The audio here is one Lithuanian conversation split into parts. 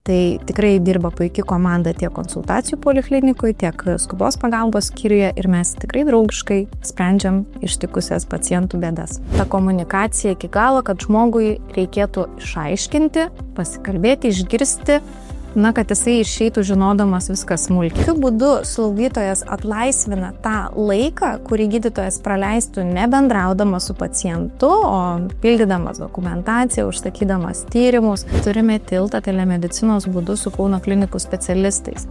Tai tikrai dirba puikiai komanda tiek konsultacijų poliklinikui, tiek skubios pagalbos skyriuje ir mes tikrai draugiškai sprendžiam ištikusias pacientų bėdas. Ta komunikacija iki galo, kad žmogui reikėtų išaiškinti, pasikalbėti, išgirsti, kad jisai išeitų žinodamas viskas smulkiai. Tokiu būdu slaugytojas atlaisvina tą laiką, kurį gydytojas praleistų nebendraudamas su pacientu, o pildydamas dokumentaciją, užsakydamas tyrimus. Turime tiltą telemedicinos būdu su Kauno klinikų specialistais.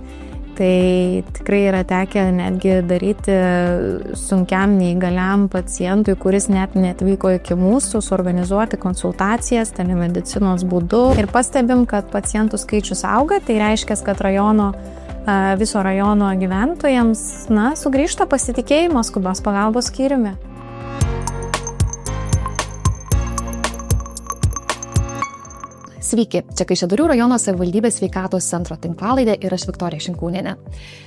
Tai tikrai yra tekę netgi daryti sunkiam neįgaliam pacientui, kuris net neatvyko iki mūsų, suorganizuoti konsultacijas telemedicinos būdu. Ir pastebim, kad pacientų skaičius auga, tai reiškia, kad viso rajono gyventojams sugrįžta pasitikėjimas skubios pagalbos skyriumi. Sveiki, čia Kaišiadorių rajono savivaldybės sveikatos centro tinklalaidė ir aš Viktorija Šinkūnienė.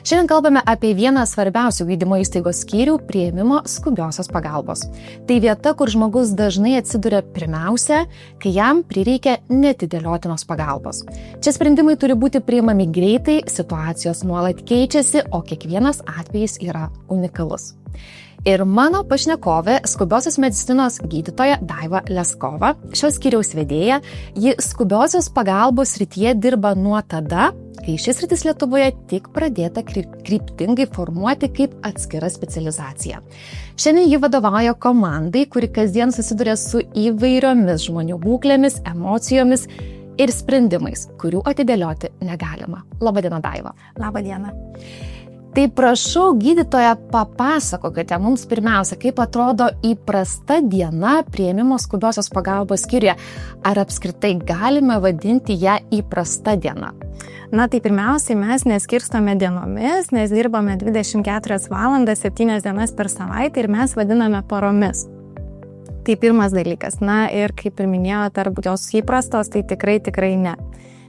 Šiandien kalbame apie vieną svarbiausių gydymo įstaigos skyrių – priėmimo skubiosios pagalbos. Tai vieta, kur žmogus dažnai atsiduria pirmiausia, kai jam prireikia neatidėliotinos pagalbos. Čia sprendimai turi būti priimami greitai, situacijos nuolat keičiasi, o kiekvienas atvejis yra unikalus. Ir mano pašnekovė, skubiosios medicinos gydytoja Daiva Leskova, šios skyriaus vedėja, ji skubiosios pagalbos srityje dirba nuo tada, kai šis sritis Lietuvoje tik pradėta kryptingai formuoti kaip atskira specializacija. Šiandien ji vadovauja komandai, kuri kasdien susiduria su įvairiomis žmonių būklėmis, emocijomis ir sprendimais, kurių atidėlioti negalima. Labadiena, Daiva. Labadiena. Tai prašau, gydytoja, papasakokite mums pirmiausia, kaip atrodo įprasta diena priėmimo skubiosios pagalbos skyriuje. Ar apskritai galime vadinti ją įprasta diena? Tai pirmiausiai mes neskirstome dienomis, nes dirbame 24 valandas, 7 dienas per savaitę ir mes vadiname paromis. Tai pirmas dalykas. Ir kaip ir minėjote, ar jos įprastos, tai tikrai ne.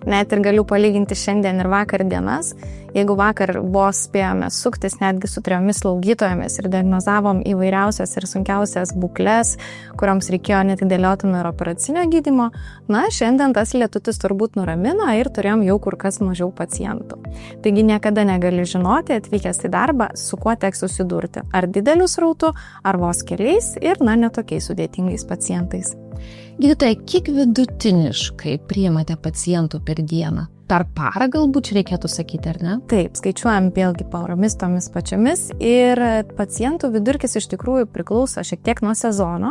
Net ir galiu palyginti šiandien ir vakar dienas. Jeigu vakar vos spėjome suktis netgi su 3 slaugytojomis ir diagnozavom įvairiausias ir sunkiausias būkles, kurioms reikėjo neatidėliotino ir operacinio gydymo, šiandien tas lietutis turbūt nuramino ir turėjom jau kur kas mažiau pacientų. Taigi niekada negali žinoti, atvykęs į darbą, su kuo teks susidurti. Ar dideliu srautu, ar vos keliais ir netokiais sudėtingais pacientais. Gydytoja, kiek vidutiniškai priimate pacientų per dieną? Per parą galbūt reikėtų sakyti, ar ne? Taip, skaičiuojam vėlgi paromis tomis pačiomis ir pacientų vidurkis iš tikrųjų priklauso šiek tiek nuo sezono.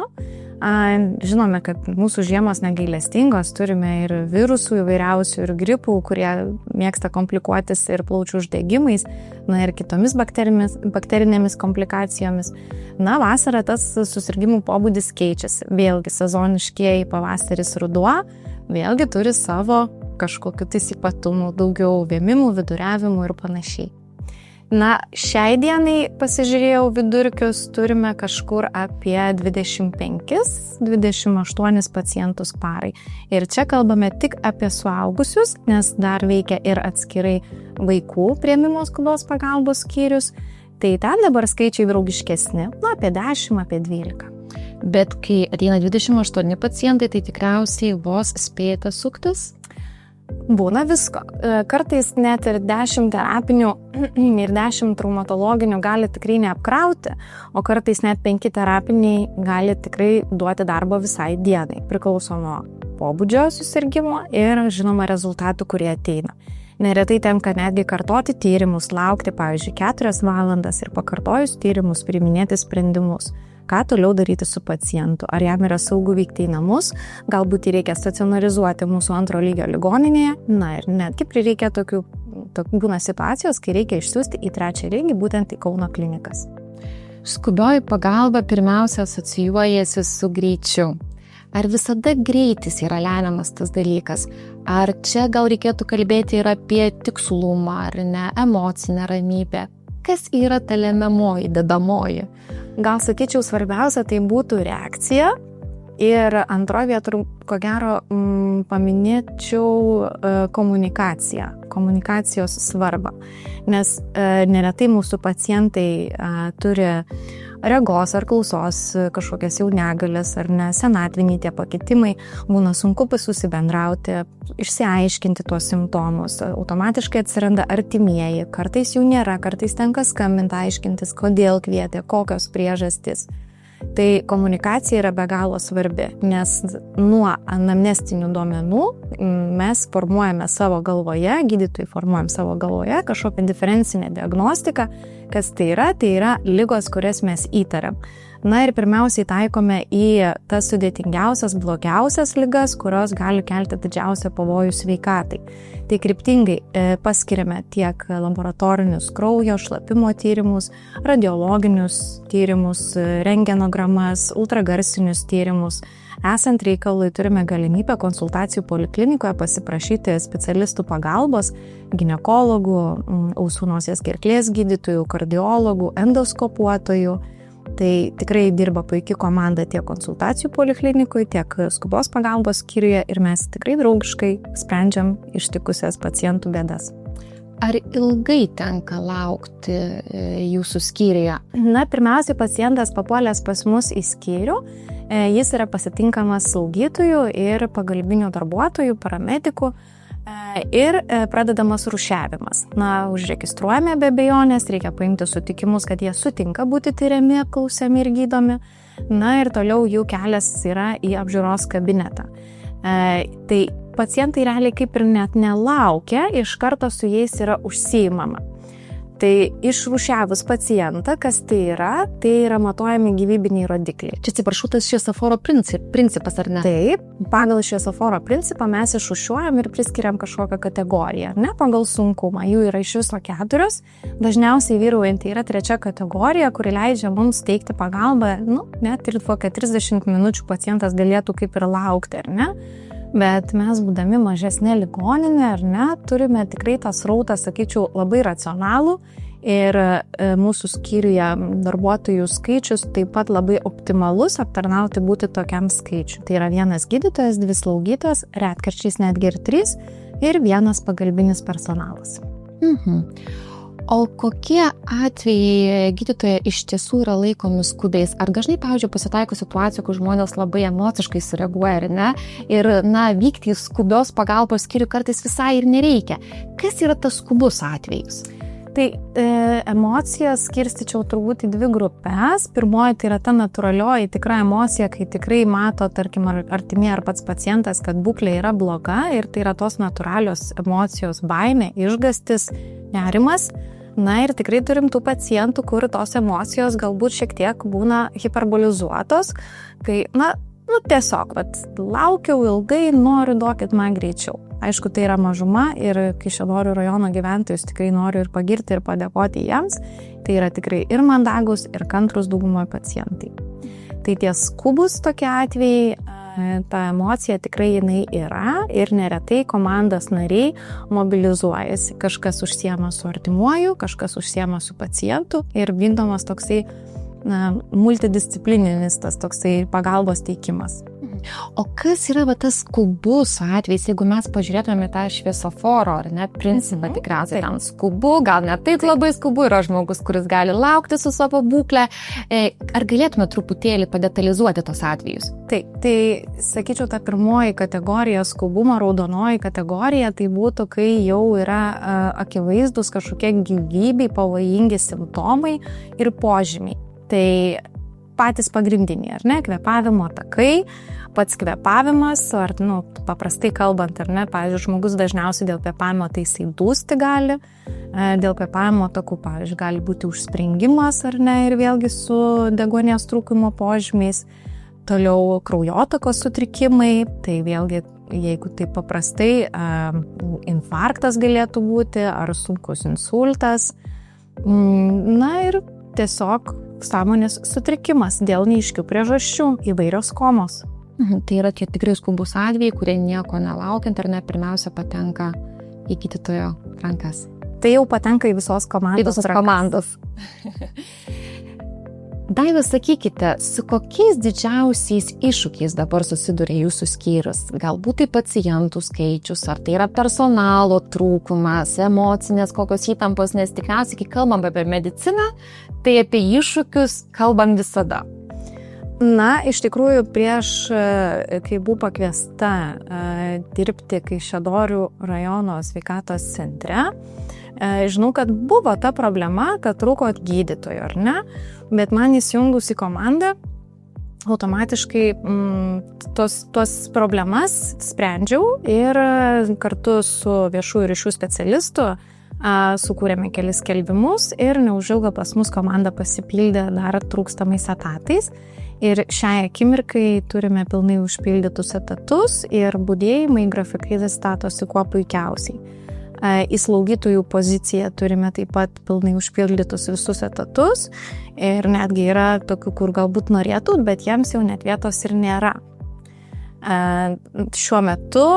Žinome, kad mūsų žiemos negailestingos, turime ir virusų įvairiausių ir gripų, kurie mėgsta komplikuotis ir plaučių uždegimais, ir kitomis bakterinėmis komplikacijomis. Vasarą tas susirgimų pobūdis keičiasi. Vėlgi sezoniškieji pavasaris, ruduo, vėlgi turi savo kažkokiu ypatumų, daugiau vėmimų, viduriavimų ir panašiai. Šiai dienai pasižiūrėjau vidurkius, turime kažkur apie 25-28 pacientus parai. Ir čia kalbame tik apie suaugusius, nes dar veikia ir atskirai vaikų priėmimo skubios pagalbos skyrius. Tai ten dabar skaičiai draugiškesni, apie 10, apie 12. Bet kai ateina 28 pacientai, tai tikriausiai vos spėjate suktis? Būna visko. Kartais net ir 10 terapinių ir 10 traumatologinių gali tikrai neapkrauti, o kartais net 5 terapiniai gali tikrai duoti darbo visai dienai. Priklauso nuo pobūdžio susirgimo ir žinoma rezultatų, kurie ateina. Neretai tenka netgi kartoti tyrimus, laukti, pavyzdžiui, 4 valandas ir pakartojus tyrimus priiminėti sprendimus. Ką toliau daryti su pacientu? Ar jam yra saugu vykti į namus? Galbūt jį reikia stacionarizuoti mūsų 2 lygio ligoninėje. Ir netgi prireikia tokių būna situacijos, kai reikia išsiųsti į 3 lygį, būtent į Kauno klinikas. Skubioji pagalba pirmiausia asocijuojasi su greičiu. Ar visada greitis yra lemiamas tas dalykas? Ar čia gal reikėtų kalbėti ir apie tikslumą, ar ne, emocinę ramybę? Kas yra ta lemiamoji, dedamoji? Gal sakyčiau, svarbiausia tai būtų reakcija ir antroje vietoje, ko gero, paminėčiau komunikacijos svarbą, nes neretai mūsų pacientai turi regos ar klausos kažkokias jau negalės ar ne, senatviniai tie pakitimai, būna sunku susibendrauti, išsiaiškinti tuos simptomus, automatiškai atsiranda artimieji, kartais jų nėra, kartais tenka skambinti, aiškintis, kodėl kvietė, kokios priežastys. Tai komunikacija yra be galo svarbi, nes nuo anamnestinių duomenų mes formuojame savo galvoje, gydytojai formuojam savo galvoje kažkokią diferencinę diagnostiką, kas tai yra ligos, kurias mes įtariam. Na ir pirmiausiai taikome į tas sudėtingiausias, blogiausias ligas, kurios gali kelti didžiausią pavojų sveikatai. Tai kryptingai paskiriame tiek laboratorinius kraujo, šlapimo tyrimus, radiologinius tyrimus, rentgenogramas, ultragarsinius tyrimus. Esant reikalui turime galimybę konsultacijų poliklinikoje pasiprašyti specialistų pagalbos, ginekologų, ausų nosies gerklės gydytojų, kardiologų, endoskopuotojų. Tai tikrai dirba puikiai komanda tiek konsultacijų poliklinikoje, tiek skubos pagalbos skyriuje ir mes tikrai draugiškai sprendžiam ištikusias pacientų bėdas. Ar ilgai tenka laukti jūsų skyriuje? Na, pirmiausiai pacientas papuolęs pas mus į skyrių, jis yra pasitinkamas slaugytojų ir pagalbinių darbuotojų, paramedikų ir pradedamas rūšiavimas. Na, užregistruojame be abejonės, reikia paimti sutikimus, kad jie sutinka būti tyriami, apklausiami ir gydomi. Na ir toliau jų kelias yra į apžiūros kabinetą. Tai pacientai realiai kaip ir net nelaukia, iš karto su jais yra užsiimama. Tai išrūšiavus pacientą, kas tai yra matuojami gyvybiniai rodikliai. Čia atsiprašau, tas šviesoforo principas, ar ne? Taip, pagal šviesoforo principą mes išrūšiuojam ir priskiriam kažkokią kategoriją, ne pagal sunkumą. Jų yra iš viso 4, dažniausiai vyraujanti yra 3 kategorija, kuri leidžia mums teikti pagalbą, net ir kokią 30 minučių pacientas galėtų kaip ir laukti, ar ne? Bet mes, būdami mažesnė ligoninė, ar ne, turime tikrai tą srautą, sakyčiau, labai racionalų ir mūsų skyriuje darbuotojų skaičius taip pat labai optimalus aptarnauti būti tokiam skaičiui. Tai yra 1 gydytojas, 2 slaugytojos, retkarčiais netgi ir 3 ir 1 pagalbinis personalas. O kokie atvejai gydytoje iš tiesų yra laikomi skubiais? Ar dažnai, pavyzdžiui, pasitaiko situacijų, kur žmonės labai emociškai sureaguoja, ar ne? Ir, vykti į skubios pagalbos skyrių kartais visai ir nereikia. Kas yra tas skubus atvejis? Tai emocijas skirstyčiau turbūt į 2 grupes. Pirmoji tai yra ta natūralioji tikra emocija, kai tikrai mato, tarkim, artimieji ar pats pacientas, kad būklė yra bloga ir tai yra tos natūralios emocijos baimė, išgąstis, nerimas. Na ir tikrai turim tų pacientų, kur tos emocijos galbūt šiek tiek būna hiperbolizuotos, kai, tiesiog, laukiau ilgai, noriu, duokit man greičiau. Aišku, tai yra mažuma ir Kaišiadorių rajono gyventojus tikrai noriu ir pagirti ir padėkoti jiems. Tai yra tikrai ir mandagus, ir kantrus daugumoje pacientai. Tai tie skubus tokie atvejai, ta emocija tikrai jinai yra ir neretai komandos nariai mobilizuojasi. Kažkas užsiema su artimuoju, kažkas užsiema su pacientu ir vykdomas toksai multidisciplininis tas toksai pagalbos teikimas. O kas yra tas skubus atvejs, jeigu mes pažiūrėtume tą šviesoforo, ar ne, principą tikriausiai ten skubu, gal ne taip labai skubu, yra žmogus, kuris gali laukti su savo būklę. Ar galėtume truputėlį padetalizuoti tos atvejus? Taip, tai sakyčiau, ta pirmoji kategorija skubumo, raudonoji kategorija, tai būtų, kai jau yra akivaizdus kažkokie gyvybei pavojingi simptomai ir požymiai. Tai patys pagrindiniai, ar ne, kvėpavimo takai, pats kvėpavimas, ar, paprastai kalbant, ar ne, pavyzdžiui, žmogus dažniausiai dėl kvėpavimo tai jisai dūsti gali, dėl kvėpavimo takų, pavyzdžiui, gali būti užspringimas, ar ne, ir vėlgi su deguonies trūkumo požymiais, toliau kraujotakos sutrikimai, tai vėlgi, jeigu taip paprastai, infarktas galėtų būti, ar sunkus insultas, ir tiesiog sąmonės sutrikimas dėl neaiškių priežasčių, įvairios komos. Tai yra tie tikrai skubus atvejai, kurie nieko nelaukiant ar ne, pirmiausia patenka į gydytojo rankas. Tai jau patenka į visos komandos. Komandos. Daiva, sakykite, su kokiais didžiausiais iššūkiais dabar susiduria jūsų skyrius? Galbūt tai pacientų skaičius, ar tai yra personalo trūkumas, emocinės kokios įtampos, nes tikriausiai, kai kalbam apie mediciną, tai apie iššūkius kalbam visada. Na, iš tikrųjų, prieš, kai buvau pakviesta dirbti Kaišiadorių rajono sveikatos centre, žinau, kad buvo ta problema, kad trūko gydytojų, ar ne? Bet man įsijungus į komandą, automatiškai tos problemas sprendžiau ir kartu su viešųjų ryšių specialistu sukūrėme kelis skelbimus ir neužilgo pas mus komanda pasipildė dar trūkstamais etatais. Ir šiai akimirkai turime pilnai užpildytus etatus ir budėjimai grafikai statosi kuo puikiausiai. Į slaugytojų poziciją turime taip pat pilnai užpildytus visus etatus ir netgi yra tokių, kur galbūt norėtų, bet jiems jau net vietos ir nėra. Šiuo metu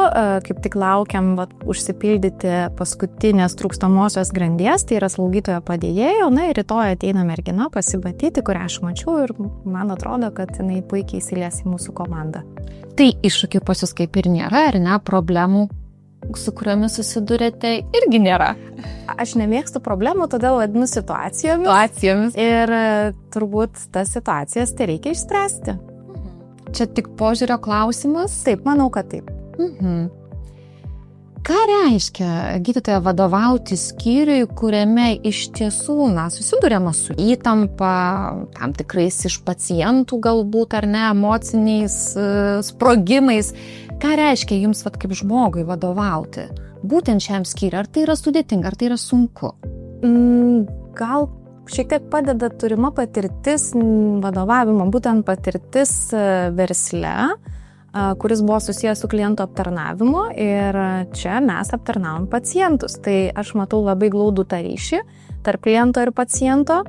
kaip tik laukiam užsipildyti paskutinės trūkstamosios grandies, tai yra slaugytojo padėjėjo, na ir rytoj ateina mergina pasimatyti, kurią aš mačiau ir man atrodo, kad jinai puikiai įsilies į mūsų komandą. Tai iššūkių pas jūs kaip ir nėra, ar ne, problemų, su kuriomis susidurėte, irgi nėra. Aš nemėgstu problemų, todėl vadinu situacijomis. Ir turbūt tas situacijas tai reikia išspręsti. Čia tik požiūrio klausimas? Taip, manau, kad taip. Ką reiškia gydytoja vadovauti skyriui, kuriame iš tiesų susiduriama su įtampa, tam tikrais iš pacientų galbūt ar ne, emociniais sprogimais? Ką reiškia jums kaip žmogui vadovauti? Būtent šiam skyriui, ar tai yra sudėtinga, ar tai yra sunku? Gal šiek tiek padeda turima patirtis vadovavimo, būtent patirtis versle, kuris buvo susijęs su klientų aptarnavimu ir čia mes aptarnavom pacientus. Tai aš matau labai glaudų tą ryšį tarp kliento ir paciento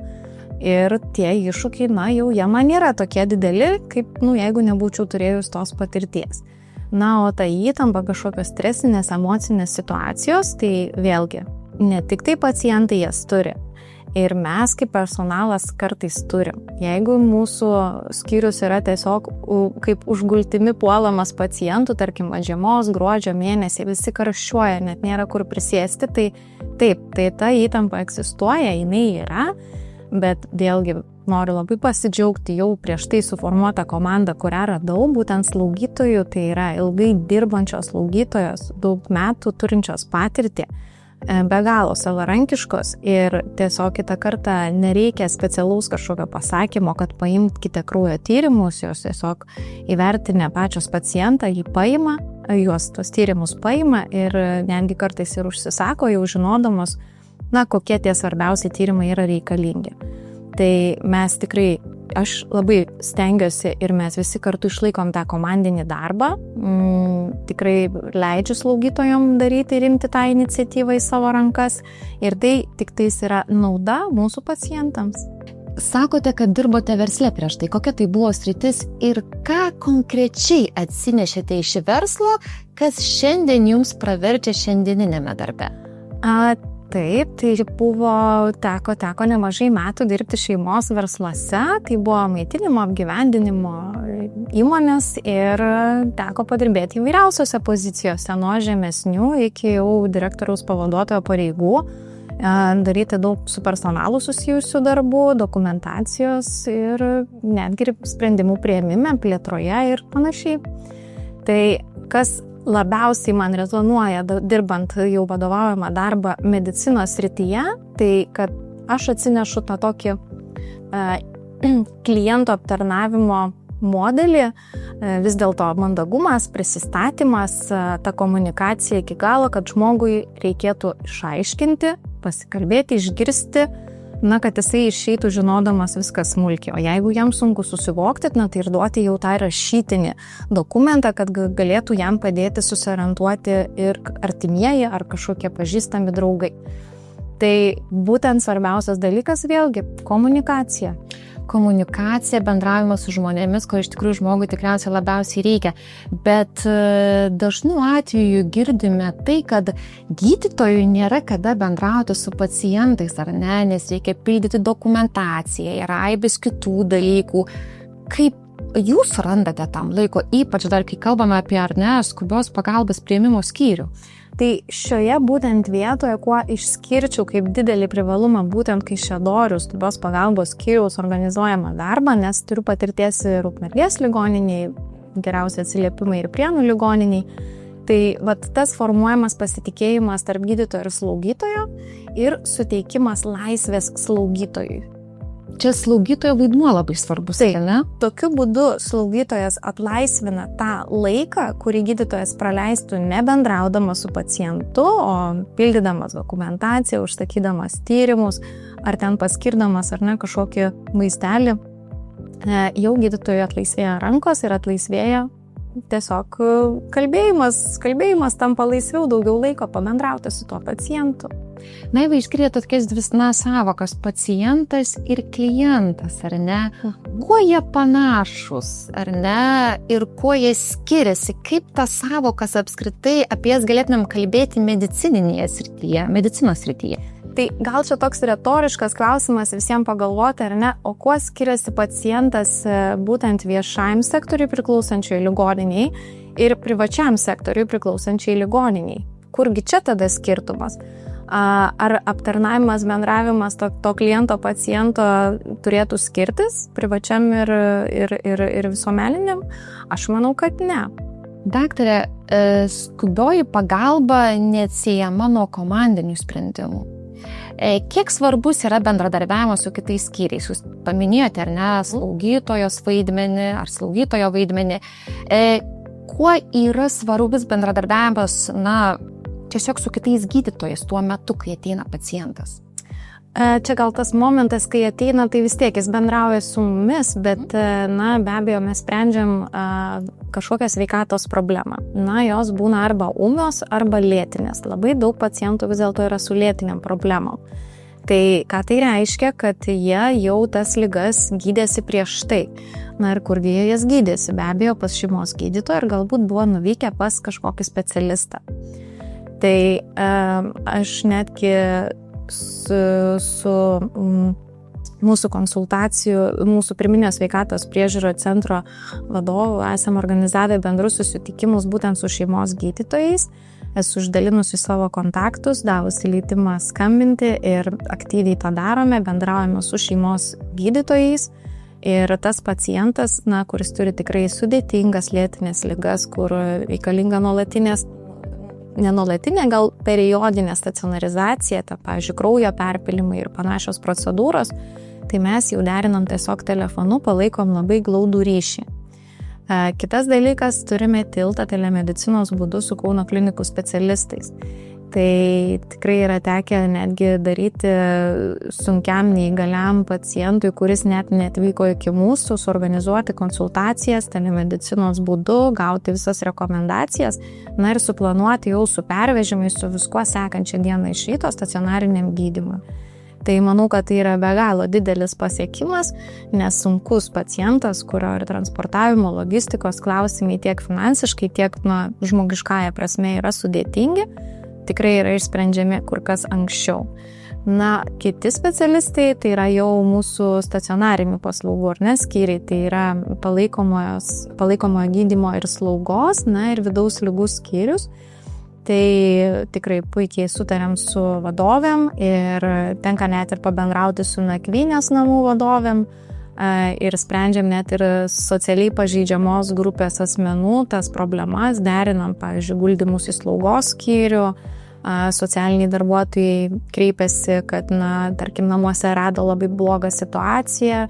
ir tie iššūkiai, jau jie man nėra tokie dideli, kaip, jeigu nebūčiau turėjus tos patirties. Na, o ta įtampa, kažkokios stresinės, emocinės situacijos, tai vėlgi, ne tik tai pacientai jas turi. Ir mes kaip personalas kartais turim. Jeigu mūsų skyrius yra tiesiog kaip užgultimi puolamas pacientų, tarkim, žiemos, gruodžio mėnesį, visi karščiuoja, net nėra kur prisėsti, tai taip, tai ta įtampa egzistuoja, jinai yra, bet vėlgi noriu labai pasidžiaugti jau prieš tai suformuotą komandą, kurią radau, būtent slaugytojų, tai yra ilgai dirbančios slaugytojos, daug metų turinčios patirtį, be galo savarankiškos ir tiesiog kitą kartą nereikia specialaus kažkokio pasakymo, kad paimkite kraujo tyrimus, jos tiesiog įvertinę pačios pacientą, jį paima, juos tos tyrimus paima ir netgi kartais ir užsisako, jau žinodamos, kokie tie svarbiausi tyrimai yra reikalingi. Tai mes tikrai, aš labai stengiuosi ir mes visi kartu išlaikom tą komandinį darbą. Tikrai leidžiu slaugytojom daryti ir imti tą iniciatyvą į savo rankas. Ir tai tik tais yra nauda mūsų pacientams. Sakote, kad dirbote versle prieš tai. Kokia tai buvo sritis ir ką konkrečiai atsinešėte iš verslo, kas šiandien jums praverčia šiandieninėme darbe? Taip, tai teko nemažai metų dirbti šeimos versluose, tai buvo maitinimo, apgyvendinimo įmonės ir teko padirbėti įvairiausiose pozicijose, nuo žemesnių iki jau direktoriaus pavaduotojo pareigų, daryti daug su personalu susijusių darbų, dokumentacijos ir netgi sprendimų priėmime, plėtroje ir panašiai. Tai kas labiausiai man rezonuoja dirbant jau vadovaujamą darbą medicinos srityje, tai kad aš atsinešu tą tokį klientų aptarnavimo modelį, vis dėlto mandagumas, prisistatymas, ta komunikacija iki galo, kad žmogui reikėtų išaiškinti, pasikalbėti, išgirsti, kad jisai išeitų žinodamas viskas smulkiai. O jeigu jam sunku susivokti, tai ir duoti jau tą rašytinį dokumentą, kad galėtų jam padėti susiorientuoti ir artimieji ar kažkokie pažįstami draugai. Tai būtent svarbiausias dalykas vėlgi komunikacija. Komunikacija, bendravimas su žmonėmis, ko iš tikrųjų žmogui tikriausiai labiausiai reikia. Bet dažnu atveju girdime tai, kad gydytojui nėra kada bendrauti su pacientais, ar ne, nes reikia pildyti dokumentaciją, yra aibės kitų dalykų. Kaip jūs randate tam laiko, ypač dar kai kalbame apie, ar ne, skubios pagalbos priėmimo skyrių? Tai šioje būtent vietoje, kuo išskirčiau kaip didelį privalumą būtent Kaišiadorių skubios pagalbos skyriaus organizuojamą darbą, nes turiu patirties ir Ukmergės ligoniniai, geriausiai atsiliepimai ir Prienų ligoniniai. Tai tas formuojamas pasitikėjimas tarp gydytojo ir slaugytojo ir suteikimas laisvės slaugytojui. Čia slaugytojo vaidmuo labai svarbus, ne? Tokiu būdu slaugytojas atlaisvina tą laiką, kurį gydytojas praleistų nebendraudamas su pacientu, o pildydamas dokumentaciją, užsakydamas tyrimus, ar ten paskirdamas ar ne kažkokį maistelį. Jau gydytojui atlaisvėja rankos ir atlaisvėja tiesiog kalbėjimas tampa laisviau, daugiau laiko pabendrauti su tuo pacientu. Na, išskiria tokias dvi sąvokas - pacientas ir klientas, ar ne? Kuo jie panašus, ar ne? Ir kuo jie skiriasi? Kaip tas sąvokas apskritai apie jas galėtumėm kalbėti medicinos srityje? Tai gal čia toks retoriškas klausimas visiems pagalvoti, ar ne, o kuo skiriasi pacientas būtent viešajam sektoriui priklausančiai ligoniniai ir privačiam sektoriui priklausančiai ligoniniai? Kurgi čia tada skirtumas? Ar aptarnavimas, bendravimas to kliento paciento turėtų skirtis privačiam ir visuomeniniam? Aš manau, kad ne. Daktare, skubioji pagalba neatsiejama nuo komandinių sprendimų. Kiek svarbus yra bendradarbiavimas su kitais skyriais? Jūs paminėjote, ar ne, slaugytojos vaidmenį ar slaugytojo vaidmenį. Kuo yra svarbus bendradarbiavimas, tiesiog su kitais gydytojais tuo metu, kai ateina pacientas? Čia gal tas momentas, kai ateina, tai vis tiek jis bendrauja su mumis, bet, be abejo, mes sprendžiam kažkokią sveikatos problemą. Jos būna arba ūmios, arba lėtinės. Labai daug pacientų vis dėlto yra su lėtiniam problemom. Tai ką tai reiškia, kad jie jau tas ligas gydėsi prieš tai. Ir kurgi jie jas gydėsi? Be abejo, pas šeimos gydytoją ir galbūt buvo nuvykę pas kažkokį specialistą. Tai aš netgi su mūsų konsultacijų, mūsų pirminio sveikatos priežiūros centro vadovu esam organizavę bendrus susitikimus būtent su šeimos gydytojais. Esu išdalinusi savo kontaktus, davusi leidimą skambinti ir aktyviai tą darome, bendraujame su šeimos gydytojais. Ir tas pacientas, kuris turi tikrai sudėtingas lėtinės ligas, kur reikalinga nenolatinė, gal periodinė stacionarizacija, pavyzdžiui, kraujo perpilimai ir panašios procedūros, tai mes jau derinam tiesiog telefonu, palaikom labai glaudų ryšį. Kitas dalykas, turime tiltą telemedicinos būdu su Kauno klinikų specialistais. Tai tikrai yra tekę netgi daryti sunkiam neįgaliam pacientui, kuris net neatvyko iki mūsų, suorganizuoti konsultacijas telemedicinos būdu, gauti visas rekomendacijas, ir suplanuoti jau su pervežimais, su viskuo sekančią dieną iš ryto stacionariniam gydymui. Tai manau, kad tai yra be galo didelis pasiekimas, nes sunkus pacientas, kurio ir transportavimo, logistikos klausimai tiek finansiškai, tiek žmogiškąja prasme yra sudėtingi, tikrai yra išsprendžiami kur kas anksčiau. Kiti specialistai, tai yra jau mūsų stacionarinių paslaugų ar neskyriai, tai yra palaikomojo gydymo ir slaugos, ir vidaus ligų skyrius. Tai tikrai puikiai sutariam su vadovėm ir tenka net ir pabendrauti su nakvynės namų vadovėm ir sprendžiam net ir socialiai pažeidžiamos grupės asmenų tas problemas, derinam, pavyzdžiui, guldymus į slaugos skyrių, socialiniai darbuotojai kreipiasi, kad, tarkim, namuose rado labai blogą situaciją,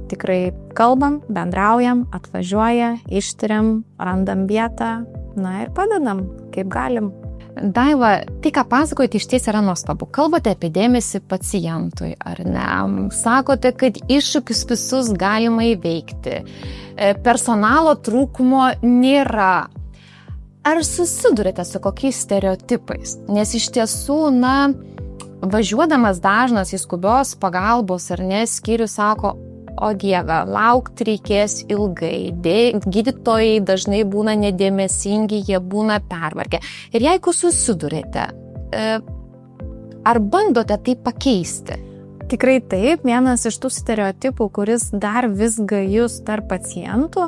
tikrai kalbam, bendraujam, atvažiuoja, ištiriam, randam vietą, ir padedam, kaip galim. Daiva, tai ką pasakojate iš ties yra nuostabu. Kalbate apie dėmesį pacientui, ar ne? Sakote, kad iššūkius visus galima įveikti. Personalo trūkumo nėra. Ar susidurite su kokiais stereotipais? Nes iš tiesų, važiuodamas dažnas į skubios pagalbos ar ne skyrių sako, o Dieve, laukti reikės ilgai, gydytojai dažnai būna nedėmesingi, jie būna pervargę. Ir jeigu susidurite, ar bandote tai pakeisti? Tikrai taip, vienas iš tų stereotipų, kuris dar vis gajus tarp pacientų,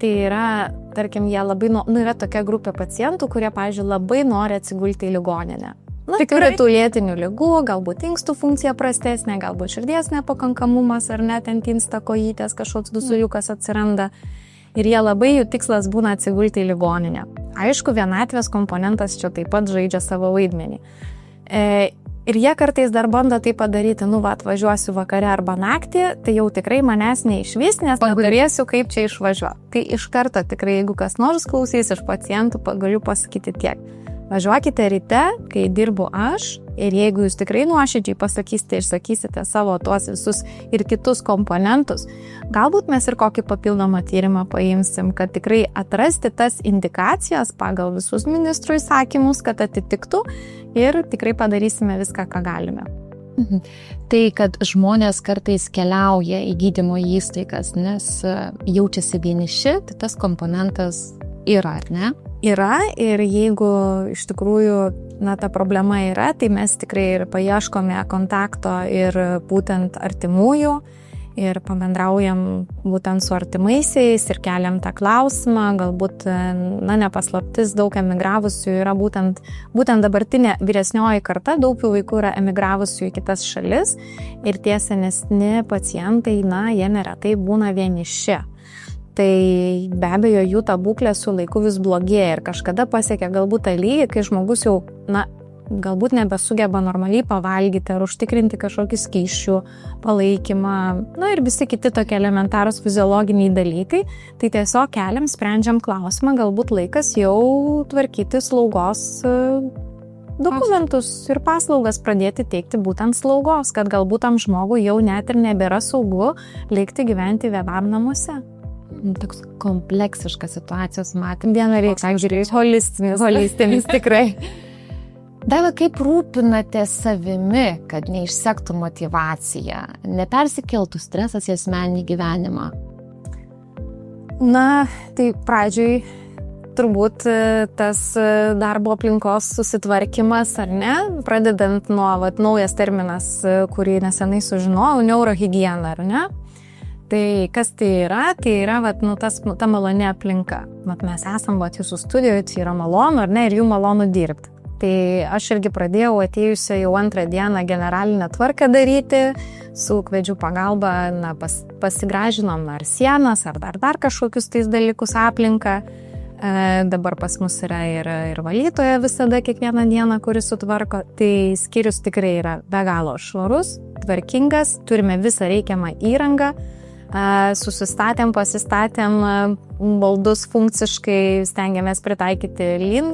tai yra, tarkim, jie labai, yra tokia grupė pacientų, kurie, pavyzdžiui, labai nori atsigulti į ligoninę. Turi tų lėtinių ligų, galbūt inkstų funkcija prastesnė, galbūt širdies nepakankamumas ar net ant insta kojytės kažkoks dusuliukas atsiranda. Ir jie labai, jų tikslas būna atsigulti į ligoninę. Aišku, vienatvės komponentas čia taip pat žaidžia savo vaidmenį. Ir jie kartais dar bando tai padaryti, atvažiuosiu vakare arba naktį, tai jau tikrai manęs neišvis, nes neturėsiu kaip čia išvažiuoti. Tai iš karto tikrai, jeigu kas nors klausys iš pacientų, galiu pasakyti tiek. Važiuokite ryte, kai dirbu aš, ir jeigu jūs tikrai nuoširdžiai pasakysite ir sakysite savo tuos visus ir kitus komponentus, galbūt mes ir kokį papildomą tyrimą paimsim, kad tikrai atrasti tas indikacijas pagal visus ministrų įsakymus, kad atitiktų ir tikrai padarysime viską, ką galime. Tai, kad žmonės kartais keliauja į gydymo įstaigas, nes jaučiasi vieniši, tai tas komponentas yra, ar ne? Yra, ir jeigu iš tikrųjų ta problema yra, tai mes tikrai ir paieškome kontakto ir būtent artimųjų ir pabendraujam būtent su artimaisiais ir keliam tą klausimą, galbūt, nepaslaptis, daug emigravusių yra būtent dabartinė vyresnioji karta, daug jų vaikų yra emigravusių į kitas šalis ir tie senesni pacientai, jie neretai būna vieniši. Tai be abejo jų ta būklė su laiku vis blogėja ir kažkada pasiekia galbūt tą lygį, kai žmogus jau, galbūt nebesugeba normaliai pavalgyti ar užtikrinti kažkokį skysčių palaikymą, ir visi kiti tokie elementarūs fiziologiniai dalykai, tai tiesiog keliam, sprendžiam klausimą, galbūt laikas jau tvarkyti slaugos dokumentus ir paslaugas pradėti teikti būtent slaugos, kad galbūt tam žmogui jau net ir nebėra saugu likti gyventi vienam namuose. Toks kompleksiškas situacijos matym. Vienareikšmiai, holistinis tikrai. Daiva, kaip rūpinate savimi, kad neišsektų motyvacija, nepersikeltų stresas į asmeninį gyvenimą? Tai pradžioj turbūt tas darbo aplinkos susitvarkymas, ar ne? Pradedant nuo naujas terminas, kurį nesenai sužinojau, neurohigiena, ar ne? Tai kas tai yra? Tai yra ta maloni aplinka. Mes esam jūsų studijoje, tai yra malonu, ar ne, ir jų malonu dirbti. Tai aš irgi pradėjau atėjusią jau antrą dieną generalinę tvarką daryti, su Kvedžių pagalba pasigražinom ar sienas, ar dar kažkokius tais dalykus aplinką. Dabar pas mus yra ir valytoja visada kiekvieną dieną, kuris sutvarko. Tai skyrius tikrai yra be galo švarus, tvarkingas, turime visą reikiamą įrangą. Pasistatėm baldus funkciškai, stengiamės pritaikyti Lean,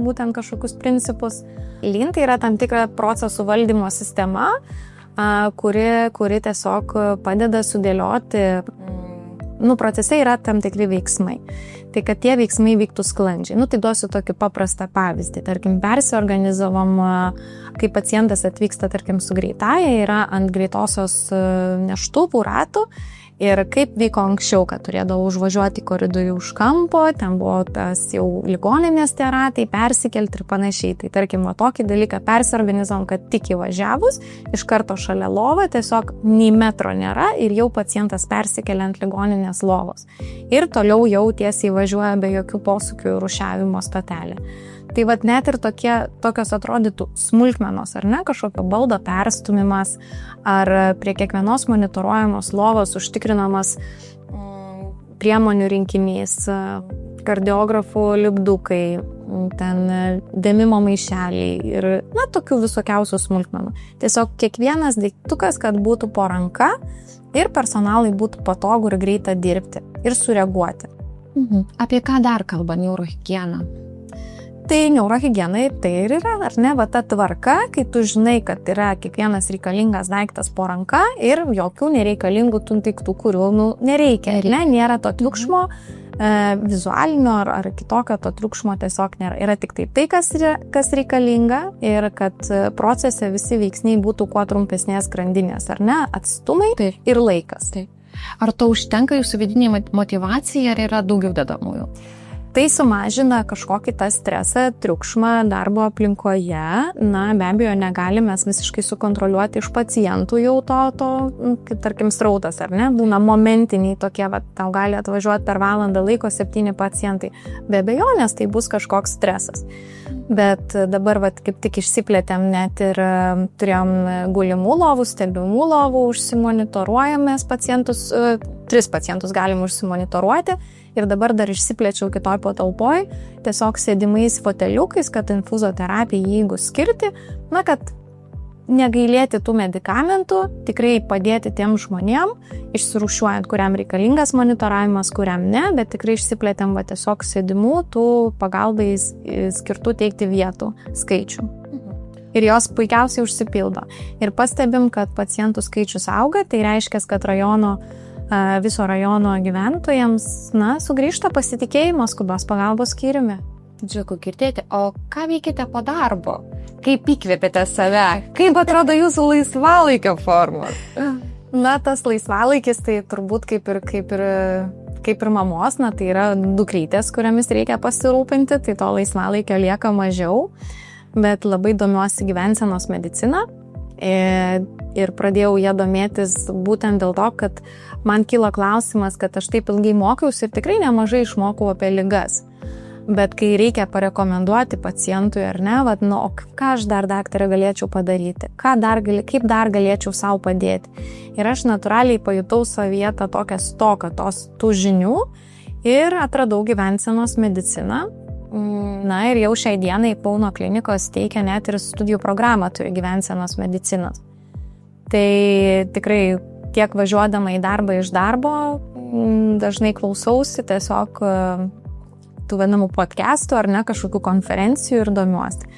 būtent kažkokius principus. Lean tai yra tam tikra procesų valdymo sistema, kuri tiesiog padeda sudėlioti, procese yra tam tikri veiksmai. Tai kad tie veiksmai vyktų sklandžiai. Tai duosiu tokį paprastą pavyzdį. Tarkim, persiorganizavom, kai pacientas atvyksta, tarkim, su greitaja, yra ant greitosios neštuvų ratų. Ir kaip vyko anksčiau, kad turėdavo užvažiuoti koridorių už kampo, ten buvo tas jau ligoninės tie ratai, persikelti ir panašiai. Tai tarkim, tokį dalyką persiorganizavom, kad tik įvažiavus, iš karto šalia lova, tiesiog nei metro nėra ir jau pacientas persikelia ant ligoninės lovos. Ir toliau jau tiesiai važiuoja be jokių posūkių ir rūšiavimo stotelė. Tai net ir tokios atrodytų smulkmenos, ar ne, kažkokio baldo perstumimas, ar prie kiekvienos monitoruojamos lovos užtikrinamas priemonių rinkinys, kardiografų lipdukai, ten dėmimo maišeliai ir, tokių visokiausių smulkmenų. Tiesiog kiekvienas daiktukas, kad būtų po ranka ir personalai būtų patogu ir greita dirbti ir sureaguoti. Apie ką dar kalba neurohigiena? Tai neurohigienai tai ir yra, ar ne, va ta tvarka, kai tu žinai, kad yra kiekvienas reikalingas daiktas po ranka ir jokių nereikalingų tų daiktų, kurių nereikia. Ne, nėra to triukšmo, vizualinio ar kitokio to triukšmo tiesiog nėra. Yra tik tai, kas reikalinga ir kad procese visi veiksniai būtų kuo trumpesnės grandinės, ar ne, atstumai ir laikas. Ar to užtenka jūsų vidinė motyvacija, ar yra daugiau dedamųjų? Tai sumažina kažkokį tą stresą, triukšmą darbo aplinkoje. Na, be abejo, negalime visiškai sukontroliuoti iš pacientų jau to kaip tarkim srautas, ar ne? Būna momentiniai tokie, tau gali atvažiuoti per valandą laiko 7 pacientai. Be abejo, nes tai bus kažkoks stresas. Bet dabar kaip tik išsiplėtėm net ir turėjom gulimų lovų, stebimų lovų, užsimonitoruojamės pacientus, 3 pacientus galim užsimonitoruoti. Ir dabar dar išsiplėčiau kitoj patalpoj, tiesiog sėdimais foteliukais, kad infuzoterapija jeigu skirti, na, kad negailėti tų medikamentų, tikrai padėti tiem žmonėm, išsirūšiuojant, kuriam reikalingas monitoravimas, kuriam ne, bet tikrai išsiplėtėm tiesiog sėdimų tų pagalbai skirtų teikti vietų skaičių. Ir jos puikiausiai užsipildo. Ir pastebim, kad pacientų skaičius auga, tai reiškia, kad viso rajono gyventojams, sugrįžta pasitikėjimas skubios pagalbos skyriumi. Džiugu girdėti. O ką veikite po darbo? Kaip įkvėpėte save? Kaip atrodo jūsų laisvalaikio forma? Na, tas laisvalaikis tai turbūt kaip ir mamos, tai yra dukrytės, kuriamis reikia pasirūpinti, tai to laisvalaikio lieka mažiau, bet labai domiuosi gyvensenos medicina. Ir pradėjau ją domėtis būtent dėl to, kad man kilo klausimas, kad aš taip ilgai mokiausi ir tikrai nemažai išmokau apie ligas. Bet kai reikia parekomenduoti pacientui ar ne, o ką aš dar daktarė galėčiau padaryti, kaip dar galėčiau savo padėti. Ir aš natūraliai pajutau savyje tokią stoką tų žinių ir atradau gyvensenos mediciną. Na ir jau šiai dienai Kauno klinikos teikia net ir studijų programą turi gyvensenos medicinos. Tai tikrai tiek važiuodama į darbą iš darbo, dažnai klausausi tiesiog tų vadinamų podcastų ar ne kažkokių konferencijų ir domiuosi.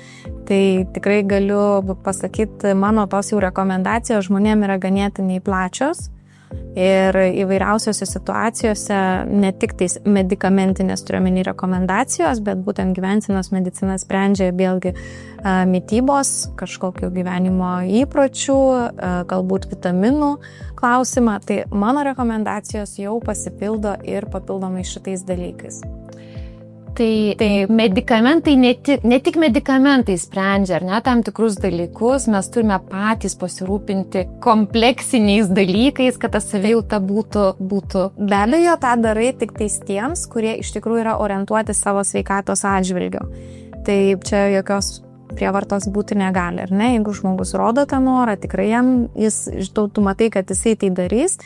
Tai tikrai galiu pasakyti, mano tos jau rekomendacijos žmonėm yra ganėtinai plačios. Ir įvairiausiose situacijose ne tik tais medikamentinės turiuomenį rekomendacijos, bet būtent gyvensenos medicina sprendžia vėlgi mitybos, kažkokių gyvenimo įpročių, galbūt vitaminų klausimą. Tai mano rekomendacijos jau pasipildo ir papildomai šitais dalykais. Tai medikamentai, ne tik medikamentai sprendžia, ar ne, tam tikrus dalykus, mes turime patys pasirūpinti kompleksiniais dalykais, kad ta savijauta būtų. Be abejo, tą darai tik tais tiems, kurie iš tikrųjų yra orientuoti savo sveikatos atžvilgiu. Tai čia jokios prievartos būti negali, ar ne? Jeigu žmogus rodo tą norą, tikrai tu matai, kad jisai tai darys,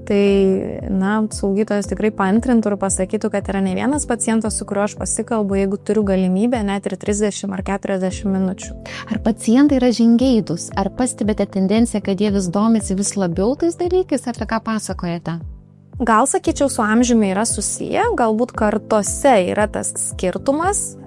tai, slaugytojas tikrai paantrintų ir pasakytų, kad yra ne vienas pacientas, su kuriuo aš pasikalbu, jeigu turiu galimybę, net ir 30 ar 40 minučių. Ar pacientai yra žingeidūs? Ar pastebėte tendenciją, kad jie vis domisi vis labiau tais dalykais, apie ką pasakojate? Gal sakyčiau, su amžiumi yra susiję, galbūt kartose yra tas skirtumas,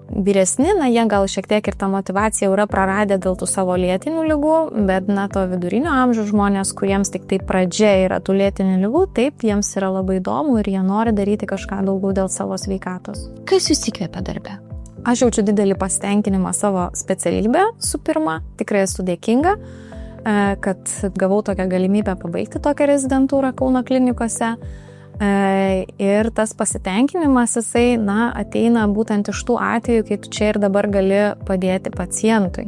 vyresni, jie gal šiek tiek ir tą motyvaciją yra praradę dėl tų savo lėtinių ligų, bet to vidurinio amžiaus žmonės, kuriems tik tai pradžia yra tų lėtinių ligų, taip, jiems yra labai įdomu ir jie nori daryti kažką daugiau dėl savo sveikatos. Kas jūs įkvėpia darbe? Aš jaučiu didelį pasitenkinimą savo specialybę, su pirma, tikrai esu dėkinga, kad gavau tokią galimybę pabaigti tokią rezidentūrą Kauno klinikose. Ir tas pasitenkinimas, jisai, ateina būtent iš tų atvejų, kai tu čia ir dabar gali padėti pacientui.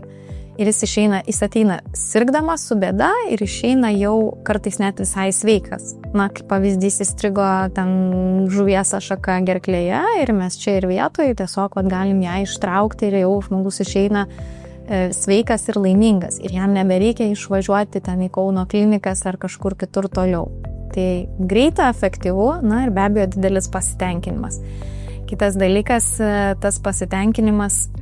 Ir jis ateina sirgdamas su bėda ir išeina jau kartais net visai sveikas. Kaip pavyzdys, įstrigo ten žuvies ašaka gerklėje ir mes čia ir vietoje tiesiog galim ją ištraukti ir jau žmogus išeina sveikas ir laimingas. Ir jam nebereikia išvažiuoti ten į Kauno klinikas ar kažkur kitur toliau. Tai greita, efektyvu, ir be abejo didelis pasitenkinimas. Kitas dalykas, tas pasitenkinimas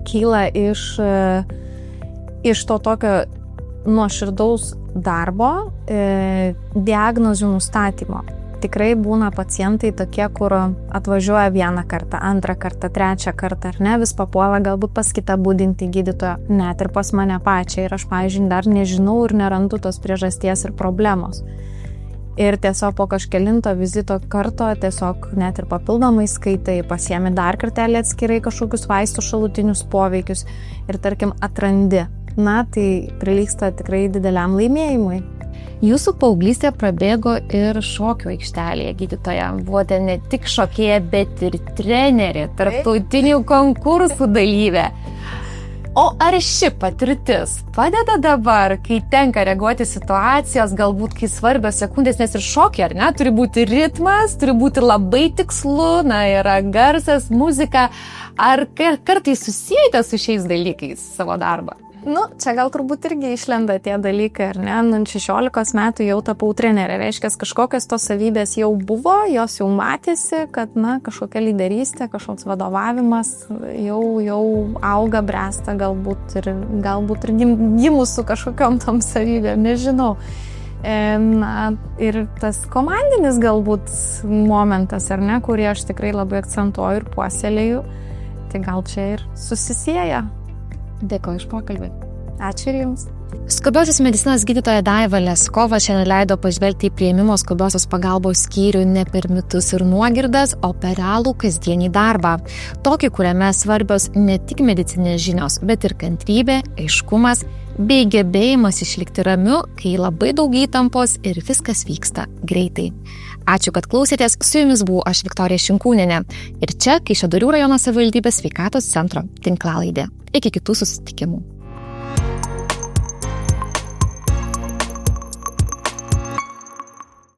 kyla iš to tokio nuoširdaus darbo, diagnozių nustatymo. tikrai būna pacientai tokie, kur atvažiuoja vieną kartą, antrą kartą, trečią kartą, ar ne, vis papuola galbūt pas kitą budintį gydytoją, net ir pas mane pačią. Ir aš, pavyzdžiui, dar nežinau ir nerandu tos priežasties ir problemos. Ir tiesiog po kažkelinto vizito karto tiesiog net ir papildomai skaitai, pasiemi dar kartelį atskirai kažkokius vaistų šalutinius poveikius ir tarkim atrandi. Na, tai prilygsta tikrai dideliam laimėjimui. Jūsų paauglystė prabėgo ir šokio aikštelėje, gydytoja. Buvote ne tik šokėja, bet ir trenerė, tarptautinių konkursų dalyvė. O ar ši patirtis padeda dabar, kai tenka reaguoti situacijos, galbūt kai svarbios sekundės, nes ir šokė, ar ne, turi būti ritmas, turi būti labai tikslu, na, yra garsas, muzika, ar kartais susijate su šiais dalykais savo darbą? Nu, čia gal turbūt irgi išlenda tie dalykai, ar ne? 16 metų jau tapau trenerė, reiškia, kažkokios tos savybės jau buvo, jos jau matėsi, kad, na, kažkokia lyderystė, kažkoks vadovavimas jau auga, bręsta, galbūt ir gimus su kažkokiom tom savybėm, nežinau. Na, ir tas komandinis galbūt momentas, ar ne, kurį aš tikrai labai akcentuoju ir puoselėju, tai gal čia ir susisieja. Dėkoju iš pokalbį. Ačiū ir jums. Skubiosios medicinos gydytoja Daiva Leskova šiandien leido pažvelgti į priėmimo skubiosios pagalbos skyrių ne per mitus ir nuogirdas, o per realų kasdienį darbą. Tokį, kuriame svarbios ne tik medicinės žinios, bet ir kantrybė, aiškumas bei gebėjimas išlikti ramiu, kai labai daug įtampos ir viskas vyksta greitai. Ačiū, kad klausėtės, su jumis buvau aš Viktorija Šinkūnienė ir čia Kaišiadorių rajono savivaldybės sveikatos centro tinklalaidė. Iki kitų susitikimų.